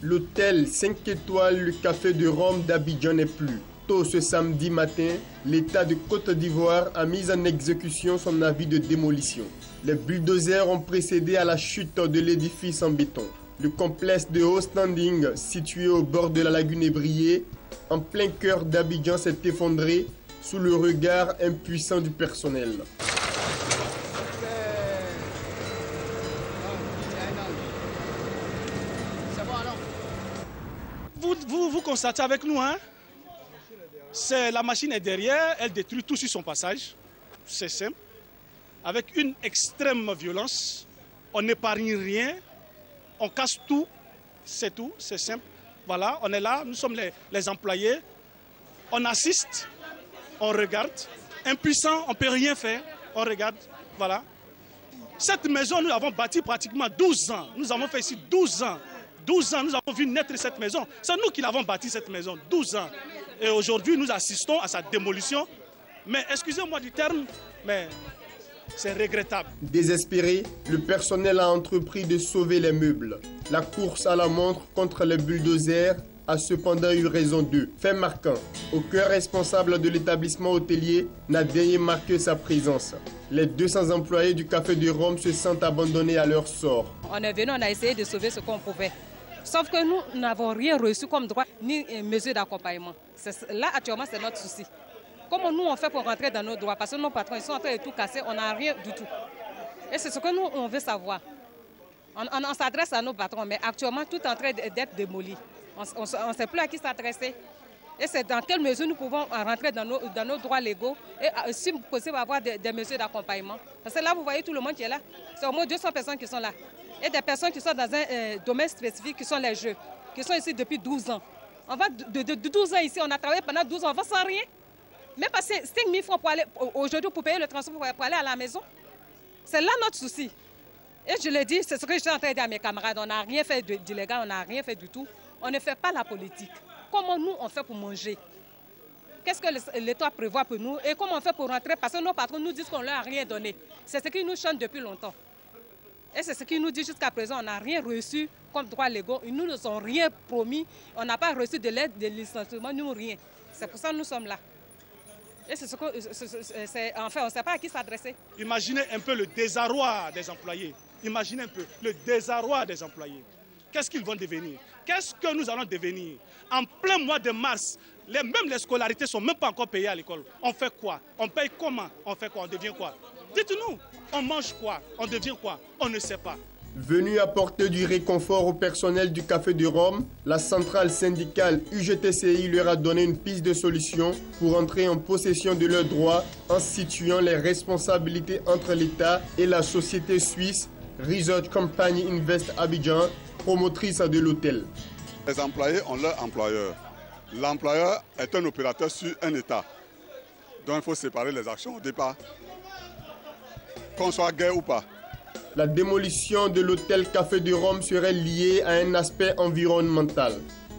L'hôtel 5 étoiles, le Café de Rome d'Abidjan n'est plus. Tôt ce samedi matin, l'État de Côte d'Ivoire a mis en exécution son avis de démolition. Les bulldozers ont précédé à la chute de l'édifice en béton. Le complexe de haut standing situé au bord de la lagune Ébrié, en plein cœur d'Abidjan, s'est effondré sous le regard impuissant du personnel. Vous constatez avec nous, hein? La machine est derrière, elle détruit tout sur son passage. C'est simple. Avec une extrême violence, on n'épargne rien, on casse tout, c'est tout, c'est simple. Voilà, on est là, nous sommes les employés, on assiste, on regarde. Impuissant, on ne peut rien faire, on regarde, voilà. Cette maison, nous l'avons bâtie pratiquement 12 ans. Nous avons fait ici 12 ans. 12 ans, nous avons vu naître cette maison. C'est nous qui l'avons bâtie, cette maison, 12 ans. Et aujourd'hui, nous assistons à sa démolition. Mais excusez-moi du terme, mais c'est regrettable. Désespéré, le personnel a entrepris de sauver les meubles. La course à la montre contre les bulldozers a cependant eu raison d'eux. Fait marquant, aucun responsable de l'établissement hôtelier n'a daigné marquer sa présence. Les 200 employés du Café de Rome se sentent abandonnés à leur sort. On est venu, on a essayé de sauver ce qu'on pouvait. Sauf que nous n'avons rien reçu comme droit ni mesure d'accompagnement. Là, actuellement, c'est notre souci. Comment nous on fait pour rentrer dans nos droits? Parce que nos patrons ils sont en train de tout casser, on n'a rien du tout. Et c'est ce que nous on veut savoir. On s'adresse à nos patrons, mais actuellement tout est en train d'être démoli. On ne sait plus à qui s'adresser. Et c'est dans quelle mesure nous pouvons rentrer dans nos droits légaux et si possible avoir des mesures d'accompagnement. Parce que là, vous voyez tout le monde qui est là. C'est au moins 200 personnes qui sont là. Et des personnes qui sont dans un domaine spécifique, qui sont les jeux, qui sont ici depuis 12 ans. On va de 12 ans ici, on a travaillé pendant 12 ans, on va sans rien. Même pas 5 000 francs pour aller aujourd'hui pour payer le transport pour aller à la maison. C'est là notre souci. Et je le dis, c'est ce que je suis en train de dire à mes camarades. On n'a rien fait d'illégal, on n'a rien fait du tout. On ne fait pas la politique. Comment nous, on fait pour manger? Qu'est-ce que l'État prévoit pour nous? Et comment on fait pour rentrer? Parce que nos patrons nous disent qu'on ne leur a rien donné. C'est ce qu'ils nous chantent depuis longtemps. Et c'est ce qu'ils nous disent jusqu'à présent. On n'a rien reçu comme droits légaux. Ils ne nous ont rien promis. On n'a pas reçu de l'aide, de licenciement, nous rien. C'est pour ça que nous sommes là. Et c'est ce que, enfin, on ne sait pas à qui s'adresser. Imaginez un peu le désarroi des employés. Imaginez un peu le désarroi des employés. Qu'est-ce qu'ils vont devenir? Qu'est-ce que nous allons devenir? En plein mois de mars, même les scolarités ne sont même pas encore payées à l'école. On fait quoi? On paye comment? On fait quoi? On devient quoi? Dites-nous, on mange quoi? On devient quoi? On ne sait pas. Venu apporter du réconfort au personnel du Café de Rome, la centrale syndicale UGTCI leur a donné une piste de solution pour entrer en possession de leurs droits en situant les responsabilités entre l'État et la société suisse Resort Company Invest Abidjan, promotrice de l'hôtel. Les employés ont leur employeur. L'employeur est un opérateur sur un État. Donc il faut séparer les actions au départ. Qu'on soit guerre ou pas. La démolition de l'hôtel Café de Rome serait liée à un aspect environnemental.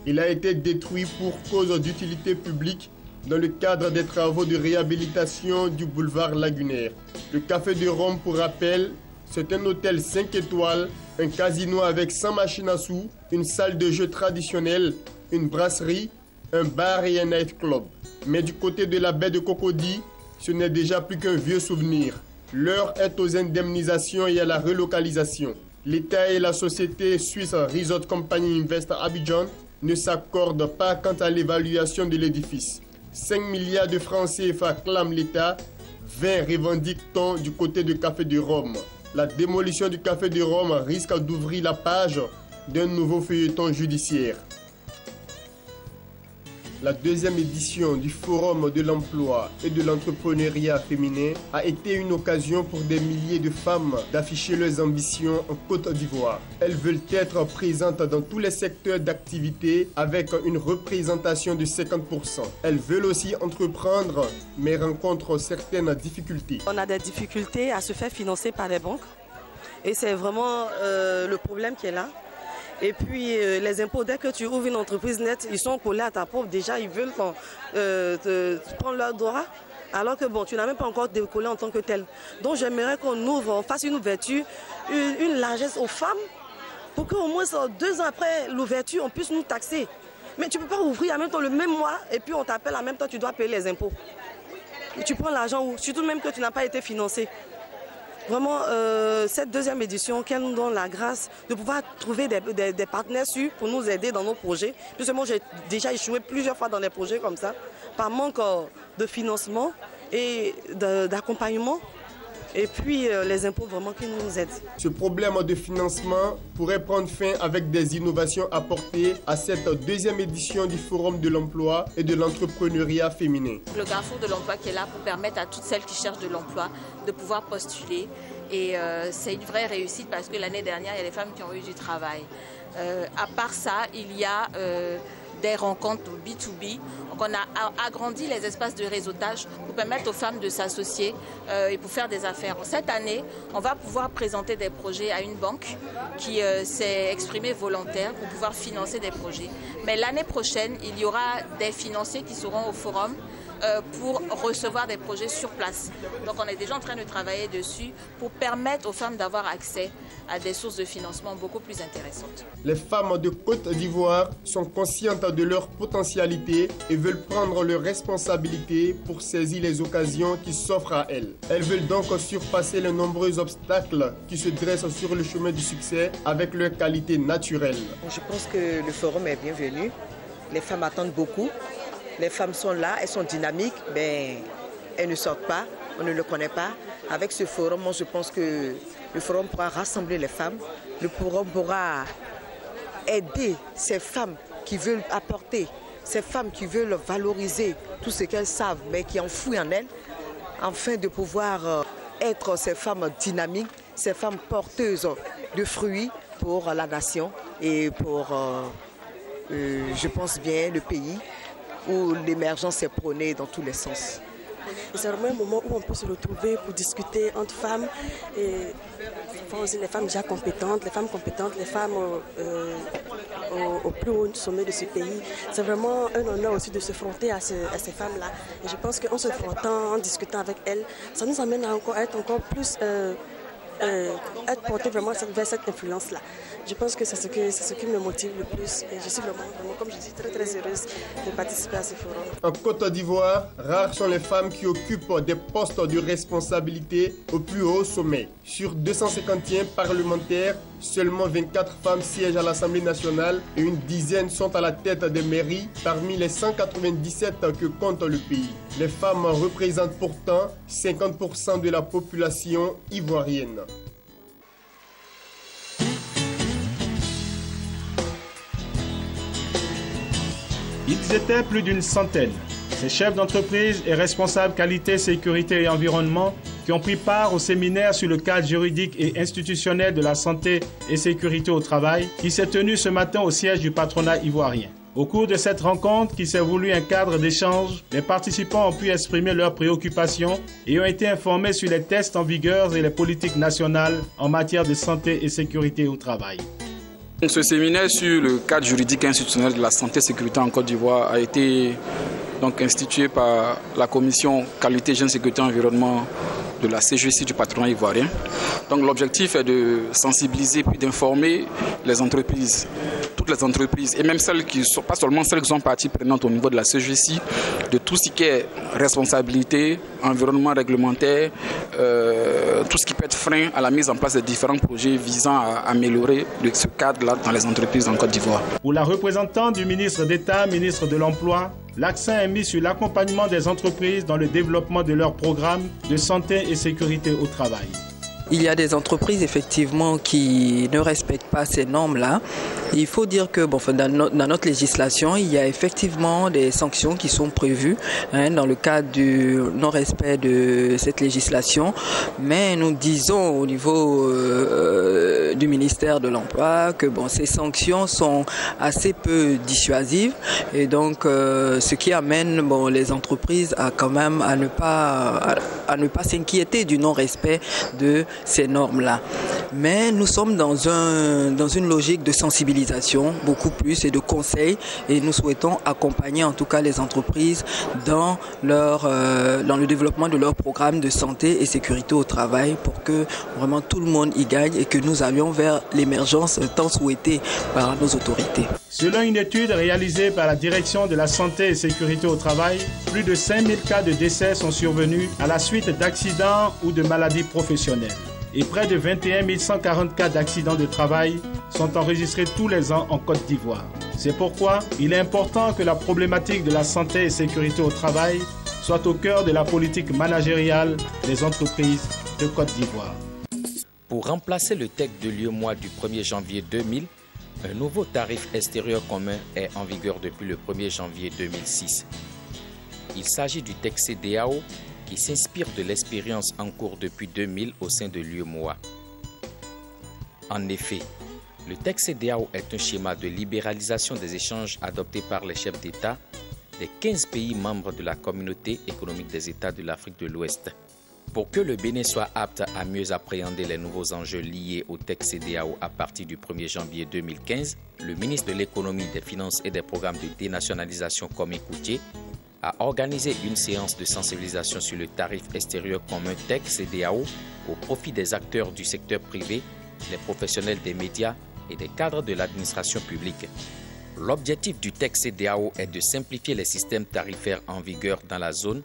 Il a été détruit pour cause d'utilité publique dans le cadre des travaux de réhabilitation du boulevard lagunaire. Le Café de Rome, pour rappel, c'est un hôtel 5 étoiles, un casino avec 100 machines à sous, une salle de jeu traditionnelle, une brasserie, un bar et un nightclub. Mais du côté de la baie de Cocody, ce n'est déjà plus qu'un vieux souvenir. L'heure est aux indemnisations et à la relocalisation. L'État et la société suisse Resort Company Invest Abidjan ne s'accordent pas quant à l'évaluation de l'édifice. 5 milliards de francs CFA clament l'État, 20 revendique-t-on du côté du Café de Rome. La démolition du Café de Rome risque d'ouvrir la page d'un nouveau feuilleton judiciaire. La deuxième édition du Forum de l'emploi et de l'entrepreneuriat féminin a été une occasion pour des milliers de femmes d'afficher leurs ambitions en Côte d'Ivoire. Elles veulent être présentes dans tous les secteurs d'activité avec une représentation de 50%. Elles veulent aussi entreprendre mais rencontrent certaines difficultés. On a des difficultés à se faire financer par les banques et c'est vraiment le problème qui est là. Et puis les impôts, dès que tu ouvres une entreprise nette, ils sont collés à ta pauvre. Déjà, ils veulent prendre leurs droits, alors que bon, tu n'as même pas encore décollé en tant que tel. Donc j'aimerais qu'on ouvre, on fasse une ouverture, une largesse aux femmes pour qu'au moins 2 ans après l'ouverture, on puisse nous taxer. Mais tu ne peux pas ouvrir en même temps le même mois et puis on t'appelle en même temps, tu dois payer les impôts. Et tu prends l'argent où? Surtout même que tu n'as pas été financé. Vraiment, cette 2e édition, qu'elle nous donne la grâce de pouvoir trouver des partenaires sûrs pour nous aider dans nos projets. Puisque moi, j'ai déjà échoué plusieurs fois dans des projets comme ça, par manque de financement et d'accompagnement. Et puis les impôts vraiment qui nous aident. Ce problème de financement pourrait prendre fin avec des innovations apportées à cette 2e édition du Forum de l'emploi et de l'entrepreneuriat féminin. Le Carrefour de l'emploi qui est là pour permettre à toutes celles qui cherchent de l'emploi de pouvoir postuler. Et c'est une vraie réussite parce que l'année dernière, il y a des femmes qui ont eu du travail. À part ça, il y a des rencontres B2B. Donc on a agrandi les espaces de réseautage pour permettre aux femmes de s'associer et pour faire des affaires. Cette année, on va pouvoir présenter des projets à une banque qui s'est exprimée volontaire pour pouvoir financer des projets. Mais l'année prochaine, il y aura des financiers qui seront au forum pour recevoir des projets sur place. Donc on est déjà en train de travailler dessus pour permettre aux femmes d'avoir accès à des sources de financement beaucoup plus intéressantes. Les femmes de Côte d'Ivoire sont conscientes de leur potentialité et veulent prendre leurs responsabilités pour saisir les occasions qui s'offrent à elles. Elles veulent donc surpasser les nombreux obstacles qui se dressent sur le chemin du succès avec leurs qualités naturelles. Je pense que le forum est bienvenu. Les femmes attendent beaucoup. Les femmes sont là, elles sont dynamiques, mais elles ne sortent pas, on ne le connaît pas. Avec ce forum, moi, je pense que le forum pourra rassembler les femmes. Le forum pourra aider ces femmes qui veulent apporter, ces femmes qui veulent valoriser tout ce qu'elles savent, mais qui enfouissent en elles, afin de pouvoir être ces femmes dynamiques, ces femmes porteuses de fruits pour la nation et pour, je pense bien, le pays, où l'émergence est prônée dans tous les sens. C'est vraiment un moment où on peut se retrouver pour discuter entre femmes et aussi les femmes déjà compétentes, les femmes au plus haut sommet de ce pays. C'est vraiment un honneur aussi de se fronter à ces femmes-là. Et je pense qu'en se frontant, en discutant avec elles, ça nous amène à être encore plus être porté vraiment vers cette influence-là. Je pense que c'est ce qui me motive le plus et je suis vraiment, comme je dis, très très heureuse de participer à ce forum. En Côte d'Ivoire, rares sont les femmes qui occupent des postes de responsabilité au plus haut sommet. Sur 251 parlementaires, seulement 24 femmes siègent à l'Assemblée nationale et une dizaine sont à la tête des mairies parmi les 197 que compte le pays. Les femmes représentent pourtant 50% de la population ivoirienne. Ils étaient plus d'une centaine. Ces chefs d'entreprise et responsables qualité, sécurité et environnement qui ont pris part au séminaire sur le cadre juridique et institutionnel de la santé et sécurité au travail qui s'est tenu ce matin au siège du patronat ivoirien. Au cours de cette rencontre qui s'est voulue un cadre d'échange, les participants ont pu exprimer leurs préoccupations et ont été informés sur les tests en vigueur et les politiques nationales en matière de santé et sécurité au travail. Ce séminaire sur le cadre juridique et institutionnel de la santé et sécurité en Côte d'Ivoire a été institué par la commission qualité, hygiène, sécurité et environnement de la CGC du patronat ivoirien. Donc l'objectif est de sensibiliser puis d'informer les entreprises, toutes les entreprises et même celles qui sont, pas seulement celles qui sont parties prenantes au niveau de la CGC, de tout ce qui est responsabilité, environnement réglementaire, tout ce qui peut être frein à la mise en place de différents projets visant à améliorer ce cadre-là dans les entreprises en Côte d'Ivoire. Pour la représentante du ministre d'État, ministre de l'Emploi, l'accent est mis sur l'accompagnement des entreprises dans le développement de leurs programmes de santé et sécurité au travail. Il y a des entreprises effectivement qui ne respectent pas ces normes-là. Il faut dire que dans notre législation, il y a effectivement des sanctions qui sont prévues dans le cadre du non-respect de cette législation. Mais nous disons au niveau du ministère de l'Emploi que ces sanctions sont assez peu dissuasives et donc ce qui amène les entreprises à quand même à ne pas s'inquiéter du non-respect de ces normes-là. Mais nous sommes dans une logique de sensibilisation beaucoup plus et de conseil, et nous souhaitons accompagner en tout cas les entreprises dans le développement de leur programme de santé et sécurité au travail pour que vraiment tout le monde y gagne et que nous allions vers l'émergence tant souhaitée par nos autorités. Selon une étude réalisée par la Direction de la santé et sécurité au travail, plus de 5000 cas de décès sont survenus à la suite d'accidents ou de maladies professionnelles. Et près de 21 140 cas d'accidents de travail sont enregistrés tous les ans en Côte d'Ivoire. C'est pourquoi il est important que la problématique de la santé et sécurité au travail soit au cœur de la politique managériale des entreprises de Côte d'Ivoire. Pour remplacer le TEC de l'UEMOA du 1er janvier 2000, un nouveau tarif extérieur commun est en vigueur depuis le 1er janvier 2006. Il s'agit du TEC CEDEAO qui s'inspire de l'expérience en cours depuis 2000 au sein de l'UEMOA. En effet, le TEC CEDEAO est un schéma de libéralisation des échanges adopté par les chefs d'État des 15 pays membres de la Communauté économique des États de l'Afrique de l'Ouest. Pour que le Bénin soit apte à mieux appréhender les nouveaux enjeux liés au TEC CEDEAO à partir du 1er janvier 2015, le ministre de l'Économie, des Finances et des Programmes de dénationalisation Kwame Coutié a organisé une séance de sensibilisation sur le tarif extérieur commun TEC CEDEAO au profit des acteurs du secteur privé, les professionnels des médias et des cadres de l'administration publique. L'objectif du TEC CEDEAO est de simplifier les systèmes tarifaires en vigueur dans la zone,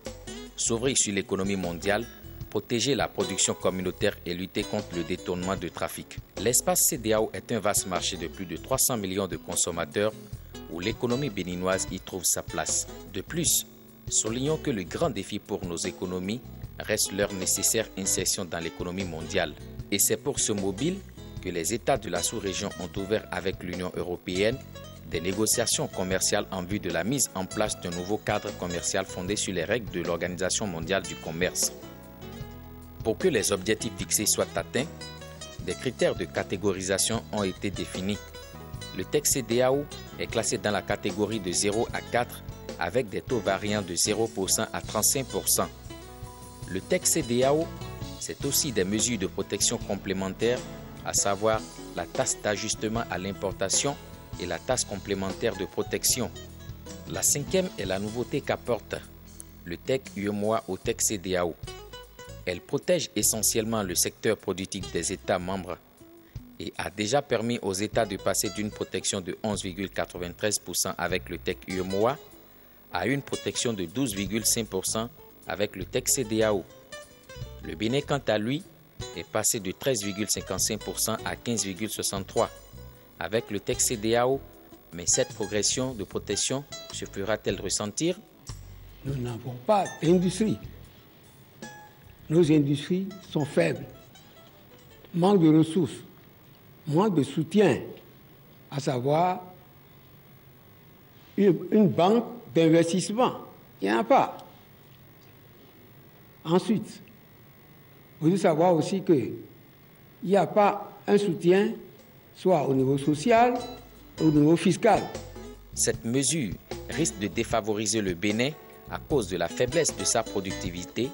s'ouvrir sur l'économie mondiale, protéger la production communautaire et lutter contre le détournement de trafic. L'espace CEDEAO est un vaste marché de plus de 300 millions de consommateurs où l'économie béninoise y trouve sa place. De plus, soulignons que le grand défi pour nos économies reste leur nécessaire insertion dans l'économie mondiale. Et c'est pour ce mobile que les États de la sous-région ont ouvert avec l'Union européenne des négociations commerciales en vue de la mise en place d'un nouveau cadre commercial fondé sur les règles de l'Organisation mondiale du commerce. Pour que les objectifs fixés soient atteints, des critères de catégorisation ont été définis. Le TEC CEDEAO est classé dans la catégorie de 0 à 4 avec des taux variant de 0% à 35%. Le TEC CEDEAO, c'est aussi des mesures de protection complémentaires, à savoir la taxe d'ajustement à l'importation et la taxe complémentaire de protection. La cinquième est la nouveauté qu'apporte le TEC UEMOA au TEC CEDEAO. Elle protège essentiellement le secteur productif des États membres et a déjà permis aux États de passer d'une protection de 11,93% avec le TEC UEMOA à une protection de 12,5% avec le TEC CEDEAO. Le Bénin, quant à lui, est passé de 13,55% à 15,63% avec le TEC CEDEAO, mais cette progression de protection se fera-t-elle ressentir? Nous n'avons pas d'industrie. Nos industries sont faibles. Manque de ressources, manque de soutien, à savoir une banque d'investissement. Il n'y en a pas. Ensuite, vous devez savoir aussi qu'il n'y a pas un soutien soit au niveau social, au niveau fiscal. Cette mesure risque de défavoriser le Bénin à cause de la faiblesse de sa productivité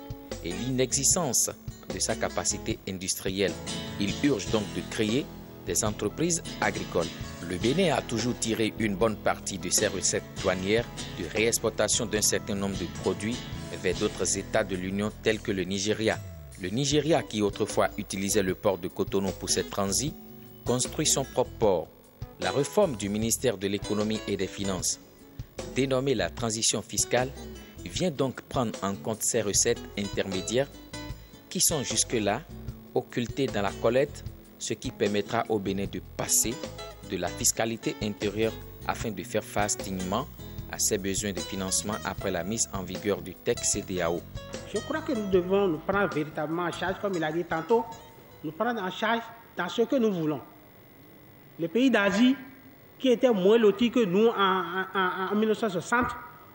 et l'inexistence de sa capacité industrielle. Il urge donc de créer des entreprises agricoles. Le Bénin a toujours tiré une bonne partie de ses recettes douanières de réexportation d'un certain nombre de produits vers d'autres États de l'Union tels que le Nigeria. Le Nigeria, qui autrefois utilisait le port de Cotonou pour ses transits, construit son propre port. La réforme du ministère de l'Économie et des Finances, dénommée la transition fiscale, vient donc prendre en compte ces recettes intermédiaires qui sont jusque-là occultées dans la collecte, ce qui permettra au Bénin de passer de la fiscalité intérieure afin de faire face dignement à ses besoins de financement après la mise en vigueur du TEC CEDEAO. Je crois que nous devons nous prendre véritablement en charge, comme il a dit tantôt, nous prendre en charge dans ce que nous voulons. Les pays d'Asie, qui étaient moins lotis que nous en 1960,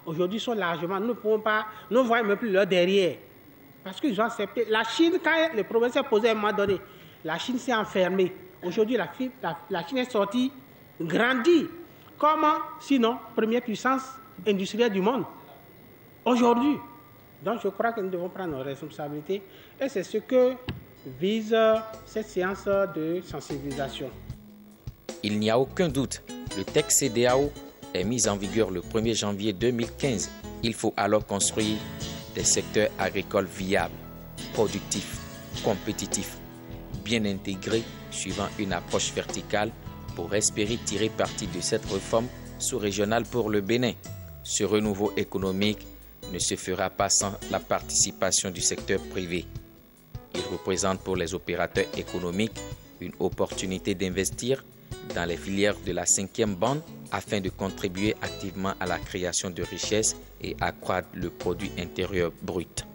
aujourd'hui sont largement, nous ne pouvons pas, nous ne voyons même plus leur derrière. Parce qu'ils ont accepté. La Chine, quand le problème s'est posé à un moment donné, la Chine s'est enfermée. Aujourd'hui, la Chine est sortie, grandie. Comment, sinon, première puissance industrielle du monde. Aujourd'hui. Donc, je crois que nous devons prendre nos responsabilités. Et c'est ce que vise cette séance de sensibilisation. Il n'y a aucun doute, le texte CEDEAO est mis en vigueur le 1er janvier 2015. Il faut alors construire des secteurs agricoles viables, productifs, compétitifs, bien intégrés, suivant une approche verticale pour espérer tirer parti de cette réforme sous-régionale pour le Bénin. Ce renouveau économique ne se fera pas sans la participation du secteur privé. Il représente pour les opérateurs économiques une opportunité d'investir dans les filières de la 5e bande afin de contribuer activement à la création de richesses et accroître le produit intérieur brut.